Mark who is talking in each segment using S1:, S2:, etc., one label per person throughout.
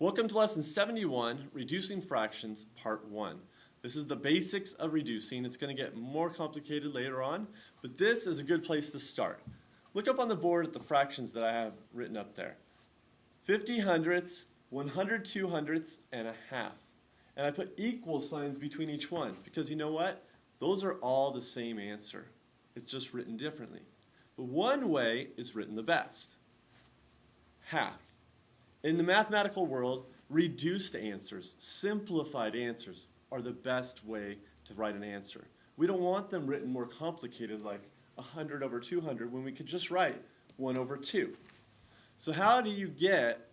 S1: Welcome to Lesson 71, Reducing Fractions, Part 1. This is the basics of reducing. It's going to get more complicated later on, but this is a good place to start. Look up on the board at the fractions that I have written up there. 50 hundredths, 100 two hundredths, and a half. And I put equal signs between each one because you know what? Those are all the same answer. It's just written differently. But one way is written the best. Half. In the mathematical world, reduced answers, simplified answers, are the best way to write an answer. We don't want them written more complicated like 100 over 200 when we could just write 1 over 2. So how do you get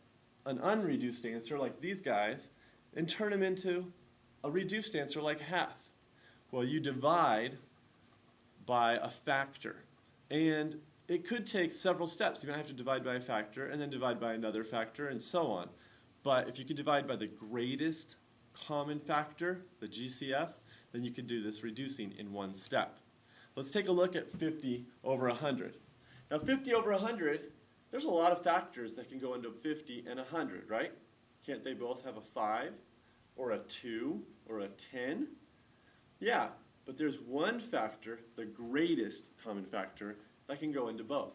S1: an unreduced answer like these guys and turn them into a reduced answer like half? Well, you divide by a factor. And it could take several steps. You're going to have to divide by a factor and then divide by another factor and so on. But if you could divide by the greatest common factor, the GCF, then you could do this reducing in one step. Let's take a look at 50 over 100. Now 50 over 100, there's a lot of factors that can go into 50 and 100, right? Can't they both have a 5 or a 2 or a 10? Yeah, but there's one factor, the greatest common factor, that can go into both.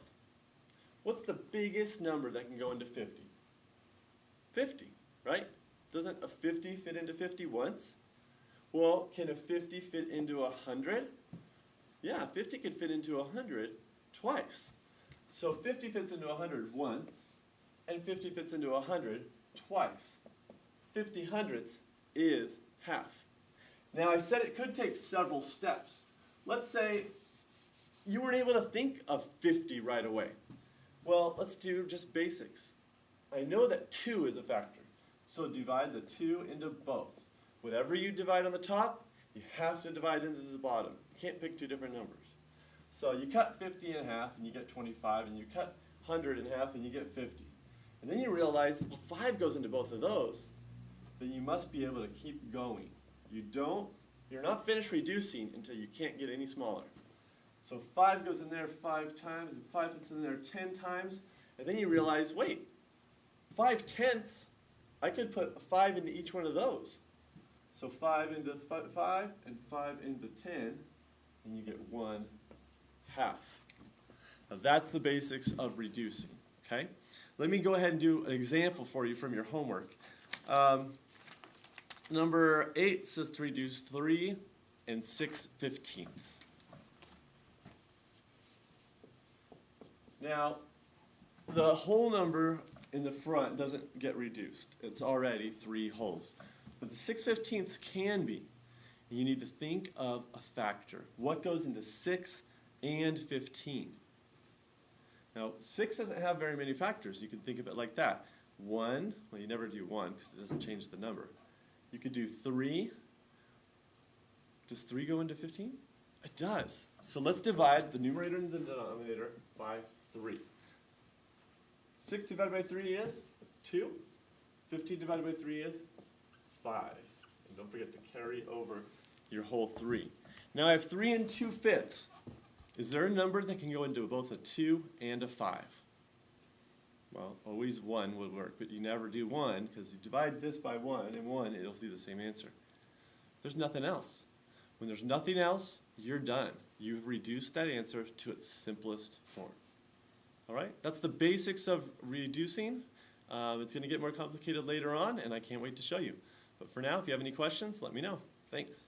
S1: What's the biggest number that can go into 50? 50, right? Doesn't a 50 fit into 50 once? Well, can a 50 fit into 100? Yeah, 50 can fit into 100 twice. So 50 fits into 100 once, and 50 fits into 100 twice. 50 hundredths is half. Now I said it could take several steps. Let's say you weren't able to think of 50 right away. Well, let's do just basics. I know that 2 is a factor, so divide the 2 into both. Whatever you divide on the top, you have to divide into the bottom. You can't pick two different numbers. So you cut 50 in half and you get 25, and you cut 100 in half and you get 50. And then you realize, well, 5 goes into both of those, then you must be able to keep going. You're not finished reducing until you can't get any smaller. So 5 goes in there 5 times, and 5 fits in there 10 times, and then you realize, wait, 5/10, I could put a 5 into each one of those. So 5 into 5, and 5 into 10, and you get 1/2. Now that's the basics of reducing, okay? Let me go ahead and do an example for you from your homework. Number 8 says to reduce 3 and 6/15. Now, the whole number in the front doesn't get reduced. It's already 3 wholes. But the 6/15 can be. And you need to think of a factor. What goes into 6 and 15? Now, 6 doesn't have very many factors. You can think of it like that. 1, well, you never do 1 because it doesn't change the number. You could do 3. Does 3 go into 15? It does. So let's divide the numerator and the denominator by 3. 6 divided by 3 is 2. 15 divided by 3 is 5. And don't forget to carry over your whole 3. Now I have 3 and 2/5. Is there a number that can go into both a 2 and a 5? Well, always 1 would work, but you never do 1 because you divide this by 1 and 1, it'll do the same answer. There's nothing else. When there's nothing else, you're done. You've reduced that answer to its simplest form. All right, that's the basics of reducing. It's going to get more complicated later on, and I can't wait to show you. But for now, if you have any questions, let me know. Thanks.